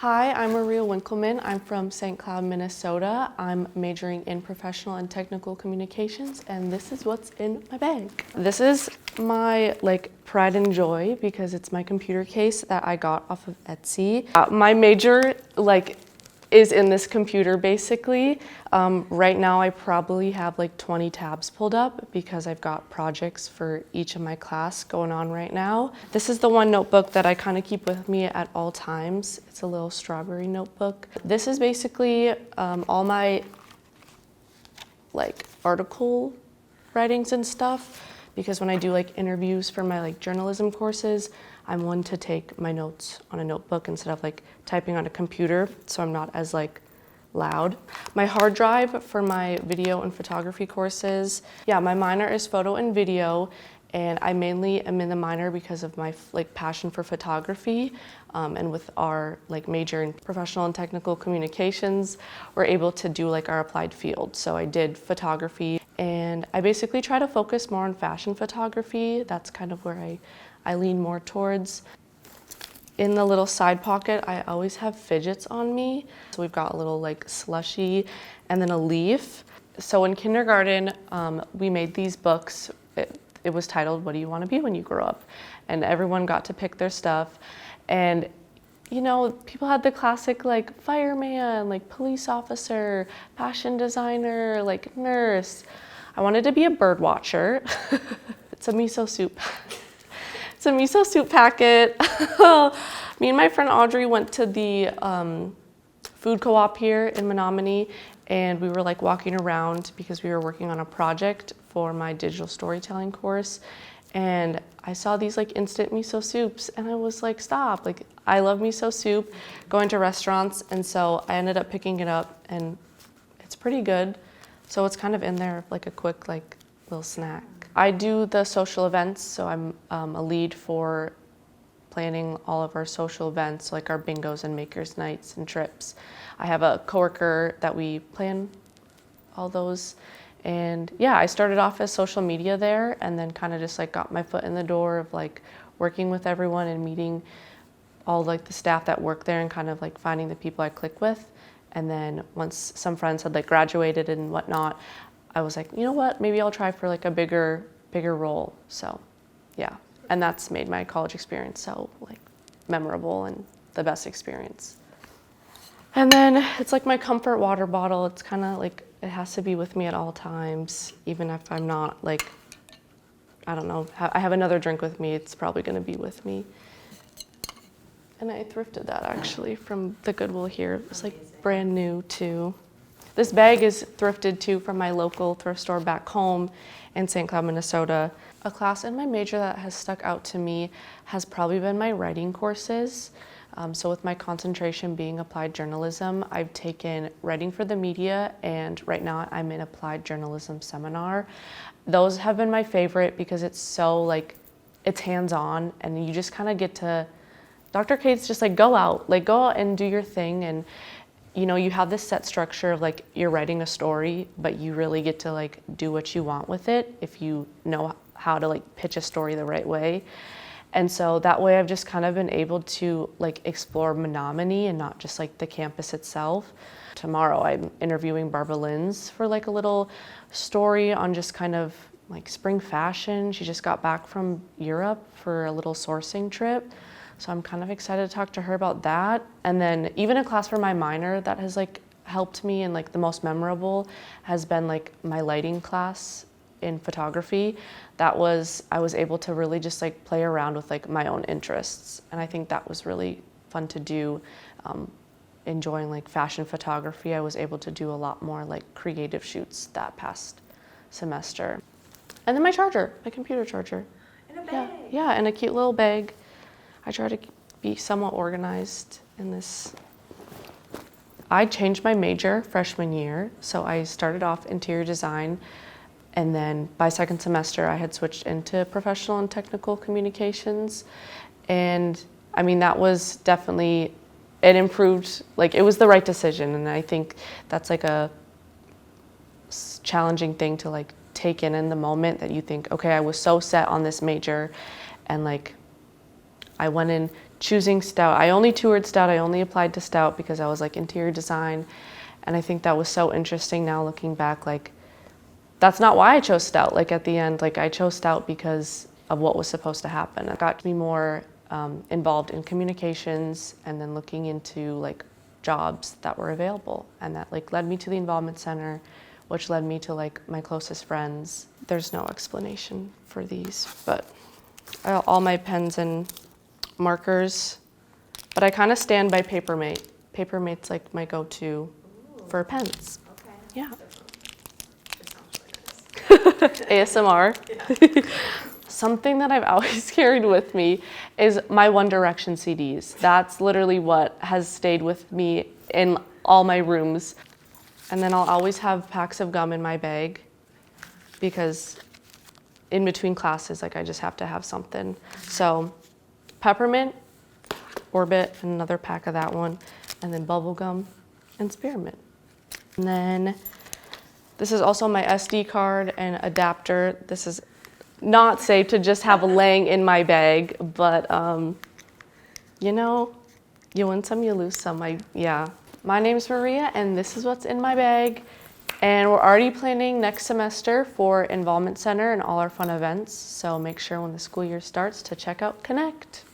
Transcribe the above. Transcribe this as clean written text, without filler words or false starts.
Hi, I'm Maria Winkleman. I'm from St. Cloud, Minnesota. I'm majoring in professional and technical communications, and this is what's in my bag. This is my pride and joy because it's my computer case that I got off of Etsy. My major is in this computer basically. Right now I probably have 20 tabs pulled up because I've got projects for each of my class going on right now. This is the one notebook that I kind of keep with me at all times. It's a little strawberry notebook. This is basically all my article writings and stuff, because when I do interviews for my journalism courses, I'm one to take my notes on a notebook instead of typing on a computer, so I'm not as loud. My hard drive for my video and photography courses. Yeah, my minor is photo and video, and I mainly am in the minor because of my passion for photography. And with our major in professional and technical communications, we're able to do our applied field. So I did photography, and I basically try to focus more on fashion photography. That's kind of where I lean more towards. In the little side pocket, I always have fidgets on me. So we've got a little slushy and then a leaf. So in kindergarten, we made these books. It was titled, "What do you want to be when you grow up?" And everyone got to pick their stuff. And people had the classic fireman, police officer, fashion designer, nurse. I wanted to be a bird watcher. It's a miso soup. It's a miso soup packet. Me and my friend Audrey went to the food co-op here in Menominee, and we were walking around because we were working on a project for my digital storytelling course. And I saw these instant miso soups, and I was stop. I love miso soup, going to restaurants, and so I ended up picking it up, and it's pretty good. So it's kind of in there a quick little snack. I do the social events, so I'm a lead for planning all of our social events, our bingos and makers nights and trips. I have a coworker that we plan all those. And yeah, I started off as social media there, and then kind of just got my foot in the door of working with everyone and meeting all the staff that work there and kind of finding the people I click with. And then once some friends had graduated and whatnot, I was you know what, maybe I'll try for a bigger role. So yeah, and that's made my college experience so memorable and the best experience. And then it's my comfort water bottle. It's kind of it has to be with me at all times, even if I'm not I don't know, I have another drink with me, it's probably gonna be with me. And I thrifted that actually from the Goodwill here. It's brand new too. This bag is thrifted too from my local thrift store back home in St. Cloud, Minnesota. A class in my major that has stuck out to me has probably been my writing courses. So with my concentration being applied journalism, I've taken writing for the media, and right now I'm in applied journalism seminar. Those have been my favorite because it's so it's hands-on, and you just kind of get to, Dr. Kate's just go out and do your thing. And you have this set structure of you're writing a story, but you really get to do what you want with it if you know how to pitch a story the right way. And so that way I've just kind of been able to explore Menominee and not just the campus itself. Tomorrow I'm interviewing Barbara Linz for a little story on just kind of spring fashion. She just got back from Europe for a little sourcing trip. So I'm kind of excited to talk to her about that. And then even a class for my minor that has helped me and the most memorable has been my lighting class in photography. I was able to really just play around with my own interests. And I think that was really fun to do. Enjoying fashion photography, I was able to do a lot more creative shoots that past semester. And then my charger, my computer charger. In a bag. Yeah, in a cute little bag. I try to be somewhat organized in this. I changed my major freshman year, so I started off interior design, and then by second semester I had switched into professional and technical communications. And I mean, that was definitely, it improved, it was the right decision. And I think that's a challenging thing to take in the moment, that you think, okay, I was so set on this major, and I went in choosing Stout. I only toured Stout. I only applied to Stout because I was like interior design. And I think that was so interesting now looking back, like that's not why I chose Stout. Like at the end, like I chose Stout because of what was supposed to happen. I got to be more involved in communications and then looking into like jobs that were available. And that like led me to the Involvement Center, which led me to like my closest friends. There's no explanation for these, but all my pens and markers, but I kind of stand by Papermate. Papermate's like my go-to for pens. Okay. Yeah. It sounds really nice. ASMR. Yeah. Something that I've always carried with me is my One Direction CDs. That's literally what has stayed with me in all my rooms. And then I'll always have packs of gum in my bag because in between classes, like I just have to have something. So peppermint, Orbit, and another pack of that one, and then bubble gum and spearmint. And then this is also my SD card and adapter. This is not safe to just have laying in my bag, but you know, you win some, you lose some. Yeah. My name's Maria, and this is what's in my bag. And we're already planning next semester for Involvement Center and all our fun events. So make sure when the school year starts to check out Connect.